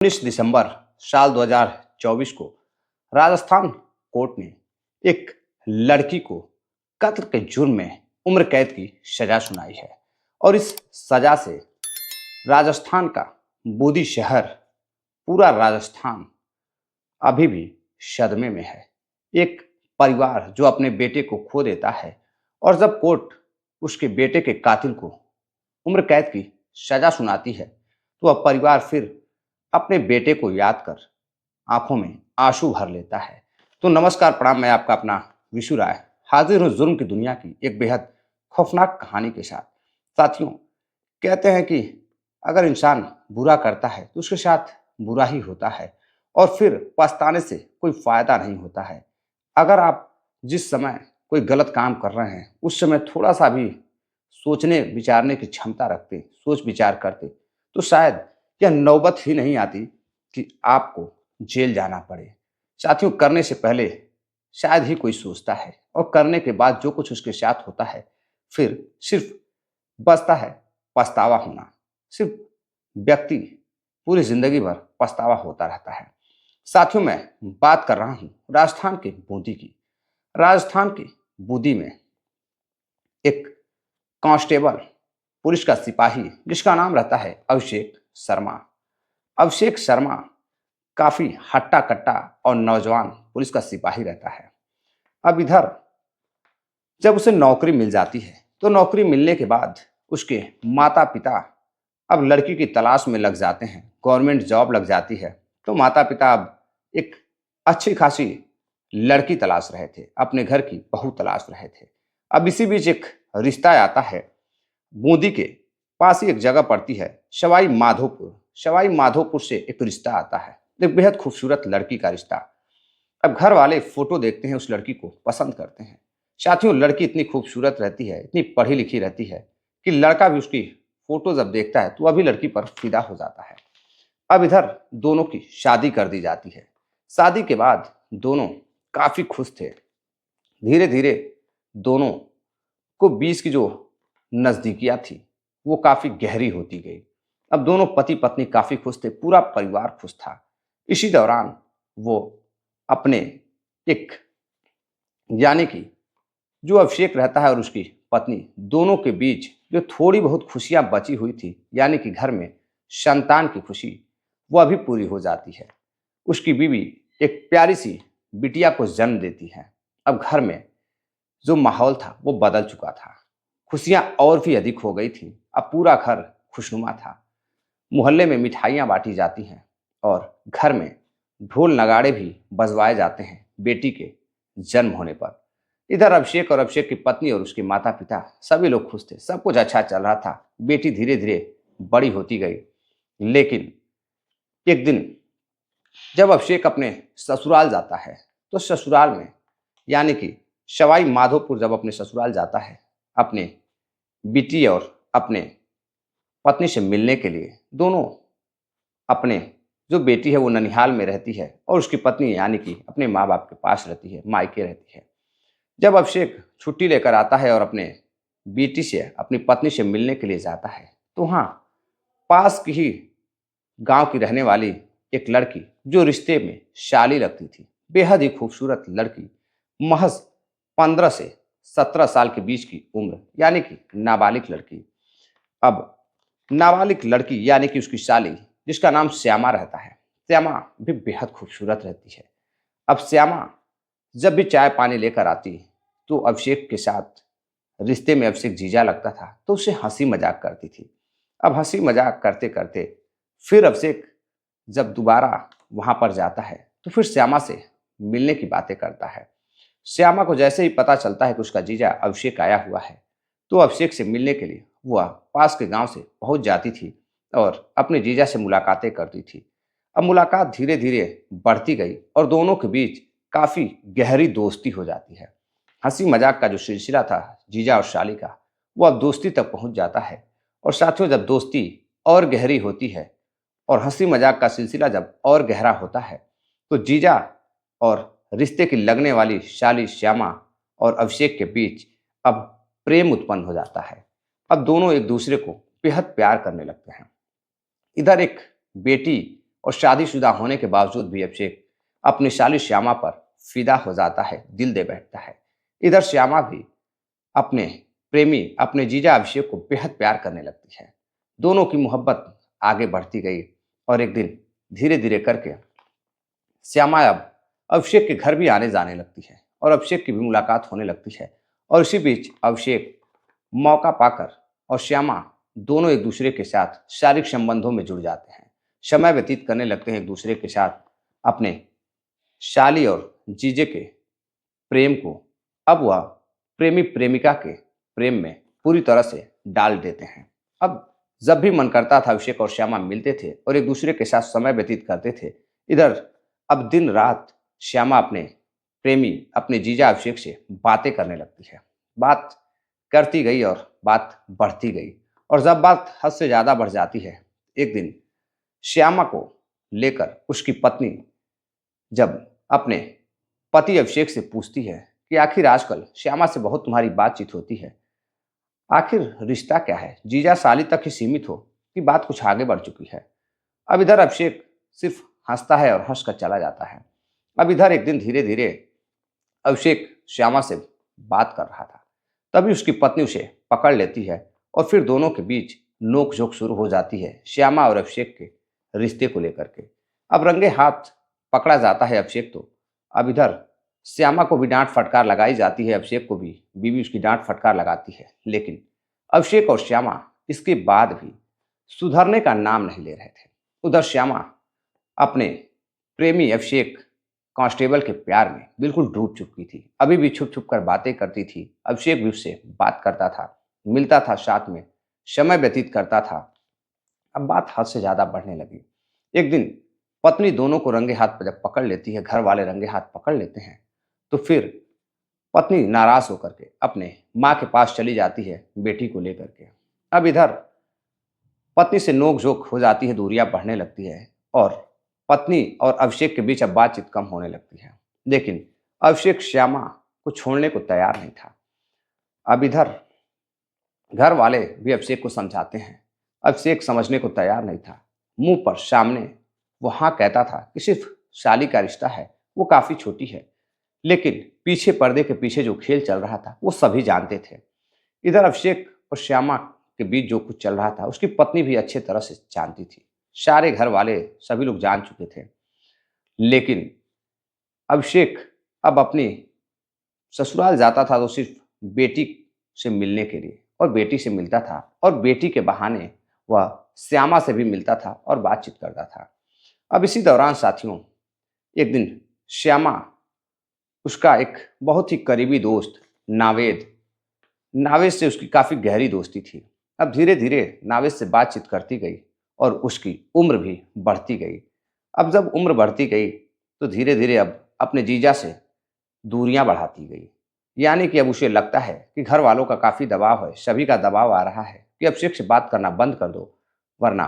19 दिसंबर साल 2024 को राजस्थान कोर्ट ने एक लड़की को कत्ल के जुर्म में उम्र कैद की सजा सुनाई है। और इस सजा से राजस्थान का बूंदी शहर, पूरा राजस्थान अभी भी सदमे में है। एक परिवार जो अपने बेटे को खो देता है और जब कोर्ट उसके बेटे के कातिल को उम्र कैद की सजा सुनाती है तो वह परिवार फिर अपने बेटे को याद कर आंखों में आंसू भर लेता है। तो नमस्कार, प्रणाम। मैं आपका अपना विशु राय हाजिर हूँ जुर्म की दुनिया की एक बेहद खौफनाक कहानी के साथ। साथियों, कहते हैं कि अगर इंसान बुरा करता है तो उसके साथ बुरा ही होता है और फिर पछताने से कोई फायदा नहीं होता है। अगर आप जिस समय कोई गलत काम कर रहे हैं उस समय थोड़ा सा भी सोचने विचारने की क्षमता रखते, सोच विचार करते, तो शायद यह नौबत ही नहीं आती कि आपको जेल जाना पड़े। साथियों, करने से पहले शायद ही कोई सोचता है और करने के बाद जो कुछ उसके साथ होता है फिर सिर्फ बचता है पछतावा होना। सिर्फ व्यक्ति पूरी जिंदगी भर पछतावा होता रहता है। साथियों, मैं बात कर रहा हूँ राजस्थान के बूंदी की। राजस्थान के बूंदी में एक कांस्टेबल, पुलिस का सिपाही जिसका नाम रहता है अभिषेक शर्मा। अभिषेक शर्मा काफी हट्टा कट्टा और नौजवान पुलिस का सिपाही रहता है। अब इधर जब उसे नौकरी मिल जाती है तो नौकरी मिलने के बाद उसके माता पिता अब लड़की की तलाश में लग जाते हैं। गवर्नमेंट जॉब लग जाती है तो माता पिता अब एक अच्छी खासी लड़की तलाश रहे थे, अपने घर की बहू तलाश रहे थे। अब इसी बीच एक रिश्ता आता है। बूंदी के पास ही एक जगह पड़ती है सवाई माधोपुर। सवाई माधोपुर से एक रिश्ता आता है, एक बेहद खूबसूरत लड़की का रिश्ता। अब घर वाले फोटो देखते हैं, उस लड़की को पसंद करते हैं। साथियों, लड़की इतनी खूबसूरत रहती है, इतनी पढ़ी लिखी रहती है कि लड़का भी उसकी फोटो जब देखता है तो वह भी लड़की पर फिदा हो जाता है। अब इधर दोनों की शादी कर दी जाती है। शादी के बाद दोनों काफी खुश थे। धीरे धीरे दोनों को बीच की जो नजदीकियां थी वो काफी गहरी होती गई। अब दोनों पति पत्नी काफी खुश थे, पूरा परिवार खुश था। इसी दौरान वो अपने एक, यानी कि जो अभिषेक रहता है और उसकी पत्नी, दोनों के बीच जो थोड़ी बहुत खुशियां बची हुई थी, यानी कि घर में संतान की खुशी, वह भी पूरी हो जाती है। उसकी बीवी एक प्यारी सी बिटिया को जन्म देती है। अब घर में जो माहौल था वो बदल चुका था। खुशियां और भी अधिक हो गई थी। अब पूरा घर खुशनुमा था। मोहल्ले में मिठाइयाँ बाँटी जाती हैं और घर में ढोल नगाड़े भी बजवाए जाते हैं बेटी के जन्म होने पर। इधर अभिषेक और अभिषेक की पत्नी और उसके माता पिता सभी लोग खुश थे, सब कुछ अच्छा चल रहा था। बेटी धीरे धीरे बड़ी होती गई। लेकिन एक दिन जब अभिषेक अपने ससुराल जाता है तो ससुराल में, यानी कि सवाई माधोपुर जब अपने ससुराल जाता है अपने बेटी और अपने पत्नी से मिलने के लिए, दोनों, अपने जो बेटी है वो ननिहाल में रहती है और उसकी पत्नी यानी कि अपने माँ बाप के पास रहती है, मायके रहती है। जब अभिषेक छुट्टी लेकर आता है और अपने बेटी से, अपनी पत्नी से मिलने के लिए जाता है तो वहाँ पास की ही गांव की रहने वाली एक लड़की, जो रिश्ते में शाली लगती थी, बेहद ही खूबसूरत लड़की, महज 15 से 17 साल के बीच की उम्र, यानी कि नाबालिग लड़की। अब नाबालिग लड़की यानी कि उसकी साली, जिसका नाम श्यामा रहता है, श्यामा भी बेहद खूबसूरत रहती है। अब श्यामा जब भी चाय पानी लेकर आती तो अभिषेक के साथ, रिश्ते में अभिषेक जीजा लगता था, तो उससे हंसी मजाक करती थी। अब हंसी मजाक करते करते फिर अभिषेक जब दोबारा वहां पर जाता है तो फिर श्यामा से मिलने की बातें करता है। श्यामा को जैसे ही पता चलता है कि उसका जीजा अभिषेक आया हुआ है तो अभिषेक से मिलने के लिए वह पास के गांव से पहुंच जाती थी और अपने जीजा से मुलाकातें करती थी। अब मुलाकात धीरे धीरे बढ़ती गई और दोनों के बीच काफी गहरी दोस्ती हो जाती है। हंसी मजाक का जो सिलसिला था जीजा और शाली का, वो अब दोस्ती तक पहुंच जाता है। और साथियों, जब दोस्ती और गहरी होती है और हंसी मजाक का सिलसिला जब और गहरा होता है तो जीजा और रिश्ते की लगने वाली शाली श्यामा और अभिषेक के बीच अब प्रेम उत्पन्न हो जाता है। अब दोनों एक दूसरे को बेहद प्यार करने लगते हैं। इधर एक बेटी और शादीशुदा होने के बावजूद भी अभिषेक अपनी साली श्यामा पर फिदा हो जाता है, दिल दे बैठता है। इधर श्यामा भी अपने प्रेमी अपने जीजा अभिषेक को बेहद प्यार करने लगती है। दोनों की मोहब्बत आगे बढ़ती गई और एक दिन धीरे धीरे करके श्यामा अब अभिषेक के घर भी आने जाने लगती है और अभिषेक की भी मुलाकात होने लगती है। और इसी बीच अभिषेक मौका पाकर और श्यामा दोनों एक दूसरे के साथ शारीरिक संबंधों में जुड़ जाते हैं, समय व्यतीत करने लगते हैं एक दूसरे के साथ। अपने शाली और जीजे के प्रेम को अब वह प्रेमी प्रेमिका के प्रेम में पूरी तरह से डाल देते हैं। अब जब भी मन करता था अभिषेक और श्यामा मिलते थे और एक दूसरे के साथ समय व्यतीत करते थे। इधर अब दिन रात श्यामा अपने प्रेमी अपने जीजा अभिषेक से बातें करने लगती है। बात करती गई और बात बढ़ती गई और जब बात हद से ज़्यादा बढ़ जाती है, एक दिन श्यामा को लेकर उसकी पत्नी जब अपने पति अभिषेक से पूछती है कि आखिर आजकल श्यामा से बहुत तुम्हारी बातचीत होती है, आखिर रिश्ता क्या है, जीजा साली तक ही सीमित हो कि बात कुछ आगे बढ़ चुकी है। अब इधर अभिषेक सिर्फ हंसता है और हंस कर चला जाता है। अब इधर एक दिन धीरे धीरे अभिषेक श्यामा से बात कर रहा था, तभी उसकी पत्नी उसे पकड़ लेती है और फिर दोनों के बीच नोक झोंक शुरू हो जाती है श्यामा और अभिषेक के रिश्ते को लेकर के। अब रंगे हाथ पकड़ा जाता है अभिषेक तो अब इधर श्यामा को भी डांट फटकार लगाई जाती है, अभिषेक को भी बीवी उसकी डांट फटकार लगाती है। लेकिन अभिषेक और श्यामा इसके बाद भी सुधरने का नाम नहीं ले रहे थे। उधर श्यामा अपने प्रेमी अभिषेक कांस्टेबल के प्यार में बिल्कुल डूब चुकी थी। अभी भी छुप छुप कर बातें करती थी, अभिषेक भी उससे बात करता था, मिलता था, साथ में समय व्यतीत करता था। अब बात हद से ज्यादा बढ़ने लगी। एक दिन पत्नी दोनों को रंगे हाथ जब पकड़ लेती है, घर वाले रंगे हाथ पकड़ लेते हैं, तो फिर पत्नी नाराज होकर के अपने माँ के पास चली जाती है बेटी को लेकर के। अब इधर पत्नी से नोक झोंक हो जाती है, दूरियां बढ़ने लगती है और पत्नी और अभिषेक के बीच अब बातचीत कम होने लगती है। लेकिन अभिषेक श्यामा को छोड़ने को तैयार नहीं था। अब इधर घर वाले भी अभिषेक को समझाते हैं, अभिषेक समझने को तैयार नहीं था। मुंह पर सामने वो हाँ कहता था कि सिर्फ शाली का रिश्ता है, वो काफी छोटी है, लेकिन पीछे पर्दे के पीछे जो खेल चल रहा था वो सभी जानते थे। इधर अभिषेक और श्यामा के बीच जो कुछ चल रहा था उसकी पत्नी भी अच्छे तरह से जानती थी, सारे घर वाले सभी लोग जान चुके थे। लेकिन अभिषेक अब अपनी ससुराल जाता था तो सिर्फ बेटी से मिलने के लिए, और बेटी से मिलता था और बेटी के बहाने वह श्यामा से भी मिलता था और बातचीत करता था। अब इसी दौरान साथियों एक दिन श्यामा उसका एक बहुत ही करीबी दोस्त नावेद नावेद से उसकी काफी गहरी दोस्ती थी। अब धीरे धीरे नावेद से बातचीत करती गई और उसकी उम्र भी बढ़ती गई। अब जब उम्र बढ़ती गई तो धीरे धीरे अब अपने जीजा से दूरियां बढ़ाती गई। यानी कि अब उसे लगता है कि घर वालों का काफी दबाव है, सभी का दबाव आ रहा है कि अभिषेक से बात करना बंद कर दो वरना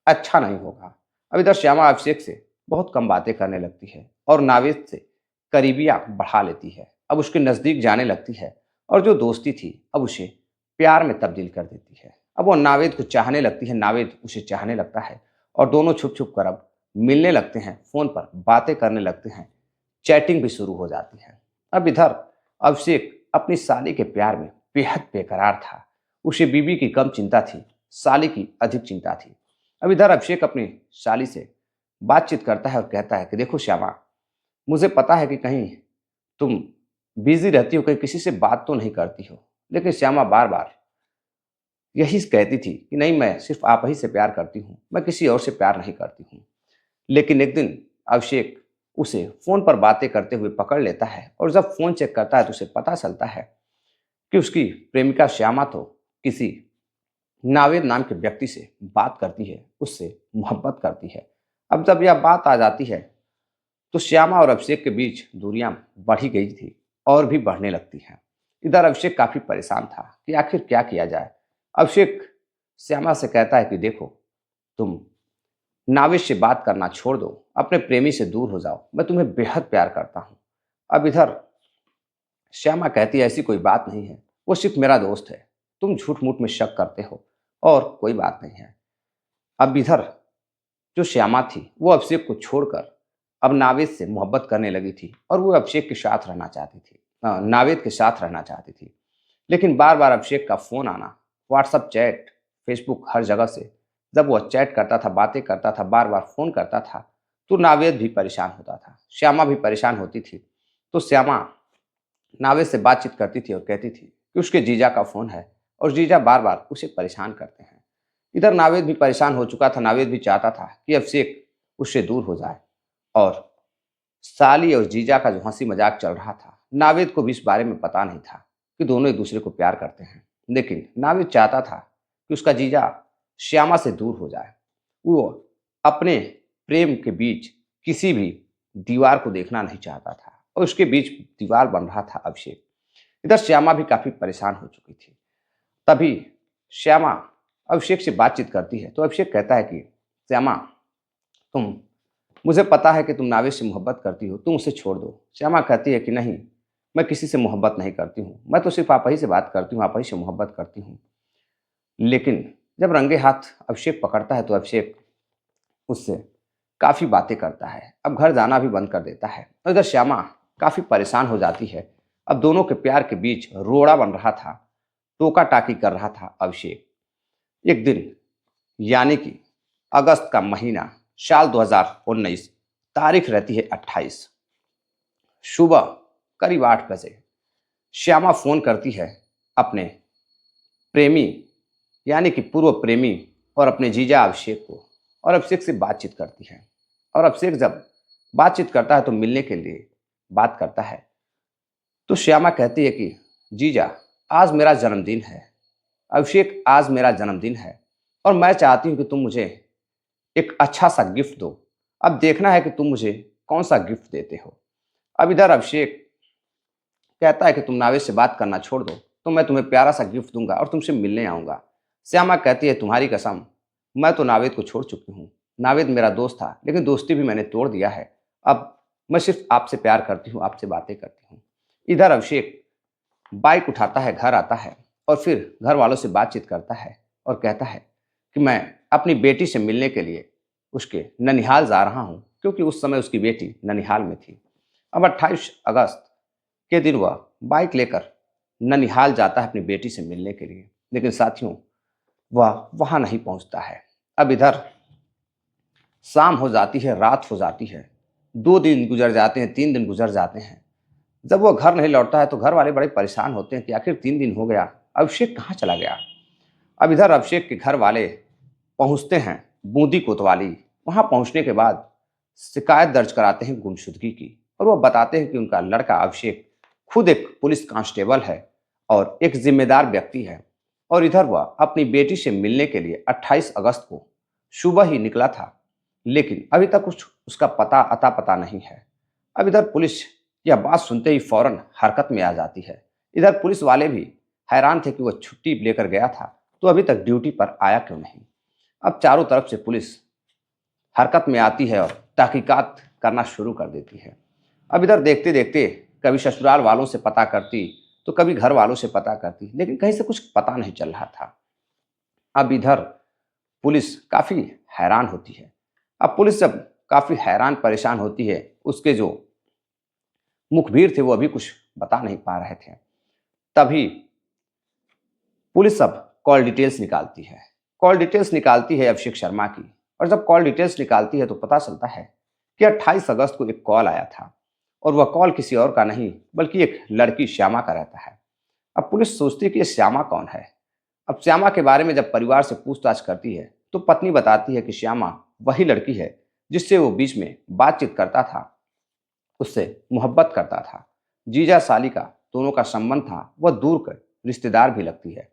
अच्छा नहीं होगा। अब इधर श्यामा अभिषेक से बहुत कम बातें करने लगती है और नावेद से करीबियां बढ़ा लेती है, अब उसके नजदीक जाने लगती है और जो दोस्ती थी अब उसे प्यार में तब्दील कर देती है। अब वो नावेद को चाहने लगती है, नावेद उसे चाहने लगता है और दोनों छुप छुप कर अब मिलने लगते हैं, फोन पर बातें करने लगते हैं, चैटिंग भी शुरू हो जाती है। अब इधर अभिषेक अपनी साली के प्यार में बेहद बेकरार था, उसे बीबी की कम चिंता थी, साली की अधिक चिंता थी। अब इधर अभिषेक अपनी साली से बातचीत करता है और कहता है कि देखो श्यामा, मुझे पता है कि कहीं तुम बिजी रहती हो, कहीं किसी से बात तो नहीं करती हो। लेकिन श्यामा बार बार यही कहती थी कि नहीं, मैं सिर्फ आप ही से प्यार करती हूँ, मैं किसी और से प्यार नहीं करती हूँ। लेकिन एक दिन अभिषेक उसे फोन पर बातें करते हुए पकड़ लेता है और जब फोन चेक करता है तो उसे पता चलता है कि उसकी प्रेमिका श्यामा तो किसी नावेद नाम के व्यक्ति से बात करती है, उससे मोहब्बत करती है। अब जब यह बात आ जाती है तो श्यामा और अभिषेक के बीच दूरियां बढ़ी गई थी और भी बढ़ने लगती हैं। इधर अभिषेक काफी परेशान था कि आखिर क्या किया जाए। अभिषेक श्यामा से कहता है कि देखो, तुम नावेद से बात करना छोड़ दो, अपने प्रेमी से दूर हो जाओ, मैं तुम्हें बेहद प्यार करता हूँ। अब इधर श्यामा कहती है ऐसी कोई बात नहीं है, वो सिर्फ मेरा दोस्त है, तुम झूठ मूठ में शक करते हो और कोई बात नहीं है। अब इधर जो श्यामा थी वो अभिषेक को छोड़कर अब नावेद से मोहब्बत करने लगी थी और वो अभिषेक के साथ रहना चाहती थी, नावेद के साथ रहना चाहती थी। लेकिन बार बार अभिषेक का फोन आना, व्हाट्सअप चैट, फेसबुक, हर जगह से जब वह चैट करता था, बातें करता था, बार बार फोन करता था, तो नावेद भी परेशान होता था, श्यामा भी परेशान होती थी। तो श्यामा नावेद से बातचीत करती थी और कहती थी कि उसके जीजा का फोन है और जीजा बार बार उसे परेशान करते हैं। इधर नावेद भी परेशान हो चुका था, नावेद भी चाहता था कि अभिषेक उससे दूर हो जाए। और साली और जीजा का जो हंसी मजाक चल रहा था, नावेद को भी इस बारे में पता नहीं था कि दोनों एक दूसरे को प्यार करते हैं। लेकिन नावेद चाहता था कि उसका जीजा श्यामा से दूर हो जाए। वो अपने प्रेम के बीच किसी भी दीवार को देखना नहीं चाहता था और उसके बीच दीवार बन रहा था अभिषेक। इधर श्यामा भी काफी परेशान हो चुकी थी। तभी श्यामा अभिषेक से बातचीत करती है तो अभिषेक कहता है कि श्यामा, तुम, मुझे पता है कि तुम नावेद से मोहब्बत करती हो, तुम उसे छोड़ दो। श्यामा कहती है कि नहीं, मैं किसी से मोहब्बत नहीं करती हूँ, मैं तो सिर्फ आप ही से बात करती हूँ, आप ही से मोहब्बत करती हूँ। लेकिन जब रंगे हाथ अभिषेक पकड़ता है तो अभिषेक उससे काफ़ी बातें करता है, अब घर जाना भी बंद कर देता है। और इधर श्यामा काफ़ी परेशान हो जाती है। अब दोनों के प्यार के बीच रोड़ा बन रहा था, टोका टाकी कर रहा था अभिषेक। एक दिन, यानी कि अगस्त का महीना, साल 2019, तारीख रहती है 28, सुबह करीब 8 बजे श्यामा फोन करती है अपने प्रेमी, यानी कि पूर्व प्रेमी और अपने जीजा अभिषेक को, और अभिषेक से बातचीत करती है। और अभिषेक जब बातचीत करता है तो मिलने के लिए बात करता है। तो श्यामा कहती है कि जीजा, आज मेरा जन्मदिन है, अभिषेक आज मेरा जन्मदिन है और मैं चाहती हूँ कि तुम मुझे एक अच्छा सा गिफ्ट दो। अब देखना है कि तुम मुझे कौन सा गिफ्ट देते हो। अब इधर अभिषेक कहता है कि तुम नावेद से बात करना छोड़ दो तो मैं तुम्हें प्यारा सा गिफ्ट दूंगा और तुमसे मिलने आऊँगा। श्यामा कहती है तुम्हारी कसम, मैं तो नावेद को छोड़ चुकी हूँ। नावेद मेरा दोस्त था लेकिन दोस्ती भी मैंने तोड़ दिया है। अब मैं सिर्फ आपसे प्यार करती हूँ, आपसे बातें करती हूँ। इधर अभिषेक बाइक उठाता है, घर आता है और फिर घर वालों से बातचीत करता है और कहता है कि मैं अपनी बेटी से मिलने के लिए उसके ननिहाल जा रहा हूँ, क्योंकि उस समय उसकी बेटी ननिहाल में थी। अब 28 अगस्त के दिन वह बाइक लेकर ननिहाल जाता है अपनी बेटी से मिलने के लिए, लेकिन साथियों वह वहां नहीं पहुंचता है। अब इधर शाम हो जाती है, रात हो जाती है, 2 दिन गुजर जाते हैं, 3 दिन गुजर जाते हैं। जब वह घर नहीं लौटता है तो घर वाले बड़े परेशान होते हैं कि आखिर 3 दिन हो गया, अभिषेक कहाँ चला गया। अब इधर अभिषेक के घर वाले पहुंचते हैं बूंदी कोतवाली। वहां पहुंचने के बाद शिकायत दर्ज कराते हैं गुमशुदगी की, और वह बताते हैं कि उनका लड़का अभिषेक खुद एक पुलिस कांस्टेबल है और एक जिम्मेदार व्यक्ति है, और इधर वह अपनी बेटी से मिलने के लिए 28 अगस्त को सुबह ही निकला था, लेकिन अभी तक कुछ उसका अता पता नहीं है। अब इधर पुलिस यह बात सुनते ही फौरन हरकत में आ जाती है। इधर पुलिस वाले भी हैरान थे कि वह छुट्टी लेकर गया था तो अभी तक ड्यूटी पर आया क्यों नहीं। अब चारों तरफ से पुलिस हरकत में आती है और तहकीकात करना शुरू कर देती है। अब इधर देखते देखते कभी ससुराल वालों से पता करती तो कभी घर वालों से पता करती, लेकिन कहीं से कुछ पता नहीं चल रहा था। अब इधर पुलिस काफ़ी हैरान होती है। अब पुलिस जब काफ़ी हैरान परेशान होती है, उसके जो मुखबिर थे वो अभी कुछ बता नहीं पा रहे थे। तभी पुलिस अब कॉल डिटेल्स निकालती है। कॉल डिटेल्स निकालती है अभिषेक शर्मा की, और जब कॉल डिटेल्स निकालती है तो पता चलता है कि 28 अगस्त को एक कॉल आया था, और वह कॉल किसी और का नहीं बल्कि एक लड़की श्यामा का रहता है। अब पुलिस सोचती है कि ये श्यामा कौन है। अब श्यामा के बारे में जब परिवार से पूछताछ करती है तो पत्नी बताती है कि श्यामा वही लड़की है जिससे वो बीच में बातचीत करता था, उससे मोहब्बत करता था। जीजा साली का दोनों का संबंध था, वह दूर कर रिश्तेदार भी लगती है।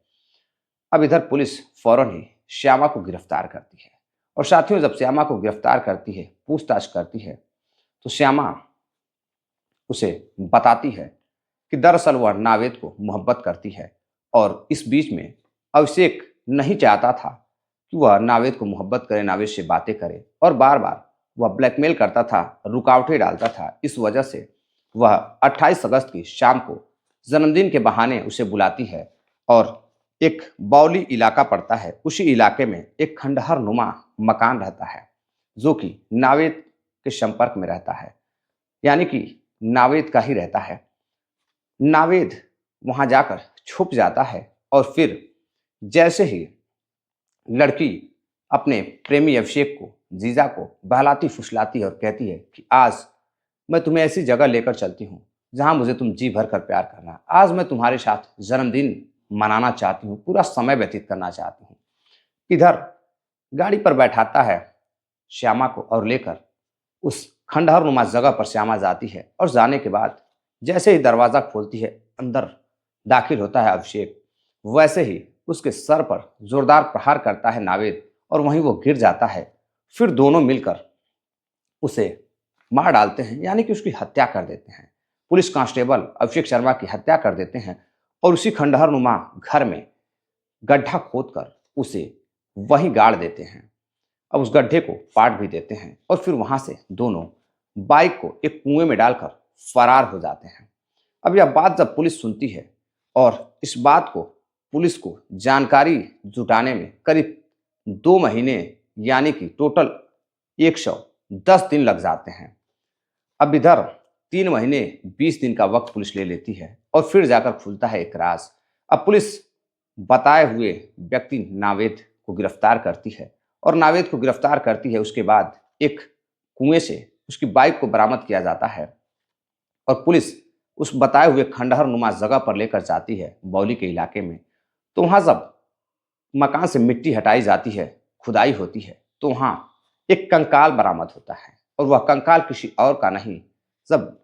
अब इधर पुलिस फौरन ही श्यामा को गिरफ्तार करती है, और साथियों जब श्यामा को गिरफ्तार करती है, पूछताछ करती है, तो श्यामा उसे बताती है कि दरअसल वह नावेद को मोहब्बत करती है, और इस बीच में अभिषेक नहीं चाहता था कि वह नावेद को मोहब्बत करे, नावेद से बातें करे, और बार बार वह ब्लैकमेल करता था, रुकावटें डालता था। इस वजह से वह 28 अगस्त की शाम को जन्मदिन के बहाने उसे बुलाती है, और एक बावली इलाका पड़ता है, उसी इलाके में एक खंडहर नुमा मकान रहता है, जो कि नावेद के संपर्क में रहता है, यानी कि नावेद का ही रहता है। नावेद वहां जाकर छुप जाता है और फिर जैसे ही लड़की अपने प्रेमी अभिषेक को, जीजा को बहलाती फुसलाती है और कहती है कि आज मैं तुम्हें ऐसी जगह लेकर चलती हूँ जहां मुझे तुम जी भर कर प्यार करना। आज मैं तुम्हारे साथ जन्मदिन मनाना चाहती हूँ, पूरा समय व्यतीत करना चाहती हूँ। इधर गाड़ी पर बैठाता है श्यामा को और लेकर उस खंडहर नुमा जगह पर श्यामा जाती है और जाने के बाद जैसे ही दरवाजा खोलती है, अंदर दाखिल होता है अभिषेक। वैसे ही उसके सर पर जोरदार प्रहार करता है नावेद और वहीं वो गिर जाता है। फिर दोनों मिलकर उसे मार डालते हैं, यानी कि उसकी हत्या कर देते हैं। पुलिस कांस्टेबल अभिषेक शर्मा की हत्या कर देते हैं और उसी खंडहर नुमा घर में गड्ढा खोदकर उसे वहीं गाड़ देते हैं। अब उस गड्ढे को पाट भी देते हैं और फिर वहां से दोनों बाइक को एक कुएं में डालकर फरार हो जाते हैं। अब यह बात जब पुलिस सुनती है और इस बात को पुलिस को जानकारी जुटाने में करीब 2 महीने, यानी कि टोटल 110 दिन लग जाते हैं। अब इधर 3 महीने 20 दिन का वक्त पुलिस ले लेती है और फिर जाकर खुलता है एक राज। अब पुलिस बताए हुए व्यक्ति नावेद को गिरफ्तार करती है और नावेद को गिरफ्तार करती है। उसके बाद एक कुएं से उसकी बाइक को बरामद किया जाता है और पुलिस उस बताए हुए खंडहर नुमा जगह पर लेकर जाती है बौली के इलाके में। तो वहां जब मकान से मिट्टी हटाई जाती है, खुदाई होती है, तो वहां एक कंकाल बरामद होता है और वह कंकाल किसी और का नहीं। जब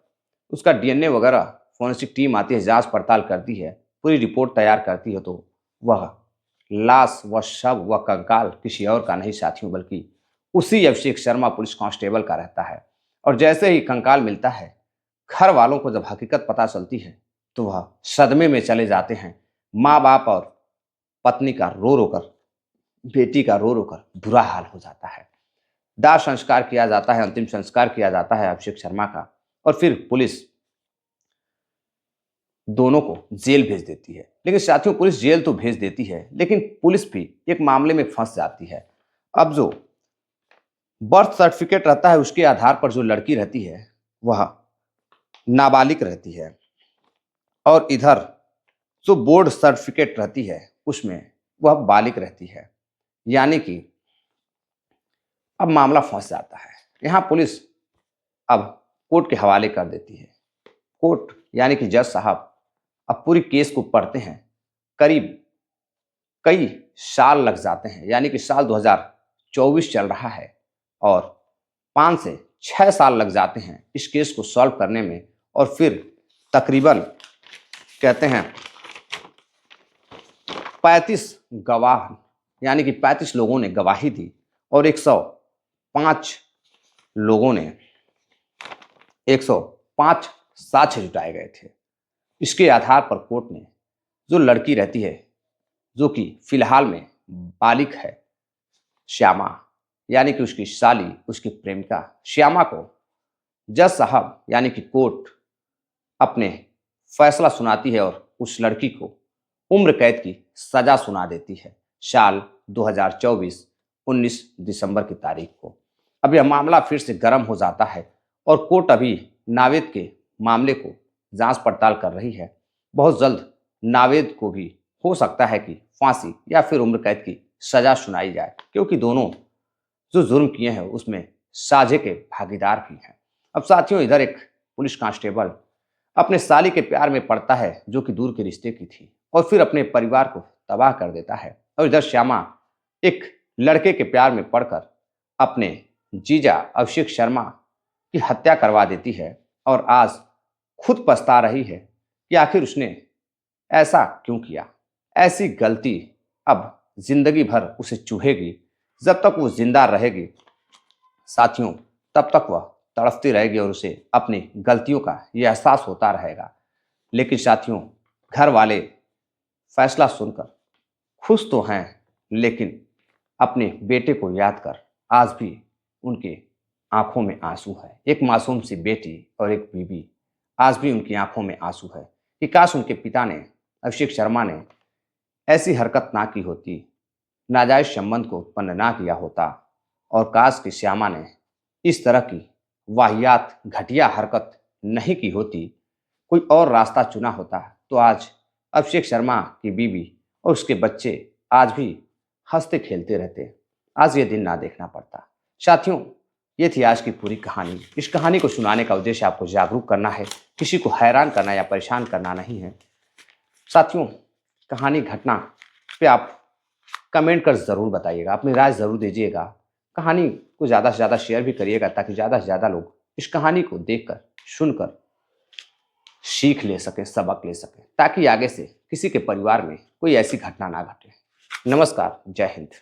उसका डीएनए वगैरह फोरेंसिक टीम आती है, जांच पड़ताल करती है, पूरी रिपोर्ट तैयार करती है, तो वह लाश, वह शव, वह कंकाल किसी और का नहीं साथियों, बल्कि उसी अभिषेक शर्मा पुलिस कांस्टेबल का रहता है। और जैसे ही कंकाल मिलता है, घर वालों को जब हकीकत पता चलती है तो वह सदमे में चले जाते हैं। माँ बाप और पत्नी का रो रो कर, बेटी का रो रो कर बुरा हाल हो जाता है। दाह संस्कार किया जाता है, अंतिम संस्कार किया जाता है अभिषेक शर्मा का और फिर पुलिस दोनों को जेल भेज देती है। लेकिन साथियों, पुलिस जेल तो भेज देती है, लेकिन पुलिस भी एक मामले में फंस जाती है। अब जो बर्थ सर्टिफिकेट रहता है, उसके आधार पर जो लड़की रहती है वह नाबालिग रहती है और इधर जो बोर्ड सर्टिफिकेट रहती है उसमें वह बालिग रहती है, यानी कि अब मामला फंस जाता है। यहाँ पुलिस अब कोर्ट के हवाले कर देती है। कोर्ट यानी कि जज साहब अब पूरी केस को पढ़ते हैं। करीब कई साल लग जाते हैं, यानी कि साल 2024 चल रहा है और 5 से 6 साल लग जाते हैं इस केस को सॉल्व करने में। और फिर तकरीबन कहते हैं 35 गवाह, यानी कि 35 लोगों ने गवाही दी और 105 लोगों ने 105 साक्ष्य जुटाए गए थे। इसके आधार पर कोर्ट ने जो लड़की रहती है, जो कि फिलहाल में बालिग है, श्यामा, यानी कि उसकी साली, उसकी प्रेमिका श्यामा को जज साहब यानी कि कोर्ट अपने फैसला सुनाती है और उस लड़की को उम्र कैद की सजा सुना देती है साल 2024 19 दिसंबर की तारीख को। अब यह मामला फिर से गर्म हो जाता है और कोर्ट अभी नावेद के मामले को जांच पड़ताल कर रही है। बहुत जल्द नावेद को भी हो सकता है कि फांसी या फिर उम्र कैद की सजा सुनाई जाए, क्योंकि दोनों जो जुर्म किए हैं उसमें साझे के भागीदार भी हैं। अब साथियों, इधर एक पुलिस कांस्टेबल अपने साली के प्यार में पड़ता है जो कि दूर के रिश्ते की थी और फिर अपने परिवार को तबाह कर देता है। और इधर श्यामा एक लड़के के प्यार में पड़कर अपने जीजा अभिषेक शर्मा की हत्या करवा देती है और आज खुद पछता रही है कि आखिर उसने ऐसा क्यों किया। ऐसी गलती अब जिंदगी भर उसे चुभेगी। जब तक वो जिंदा रहेगी साथियों, तब तक वह तड़पती रहेगी और उसे अपनी गलतियों का यह एहसास होता रहेगा। लेकिन साथियों, घर वाले फैसला सुनकर खुश तो हैं, लेकिन अपने बेटे को याद कर आज भी उनके आंखों में आंसू है। एक मासूम सी बेटी और एक बीबी, आज भी उनकी आंखों में आंसू है कि काश उनके पिता ने, अभिषेक शर्मा ने, ऐसी हरकत ना की होती, नाजायज संबंध को उत्पन्न ना किया होता और काश कि श्यामा ने इस तरह की वाहियात घटिया हरकत नहीं की होती, कोई और रास्ता चुना होता, तो आज अभिषेक शर्मा की बीवी और उसके बच्चे आज भी हंसते खेलते रहते, आज ये दिन ना देखना पड़ता। साथियों, ये थी आज की पूरी कहानी। इस कहानी को सुनाने का उद्देश्य आपको जागरूक करना है, किसी को हैरान करना या परेशान करना नहीं है। साथियों, कहानी घटना पे आप कमेंट कर ज़रूर बताइएगा, अपनी राय ज़रूर दीजिएगा। कहानी को ज़्यादा से ज़्यादा शेयर भी करिएगा ताकि ज़्यादा से ज़्यादा लोग इस कहानी को देखकर, सुनकर सीख ले सकें, सबक ले सकें, ताकि आगे से किसी के परिवार में कोई ऐसी घटना ना घटे। नमस्कार, जय हिंद।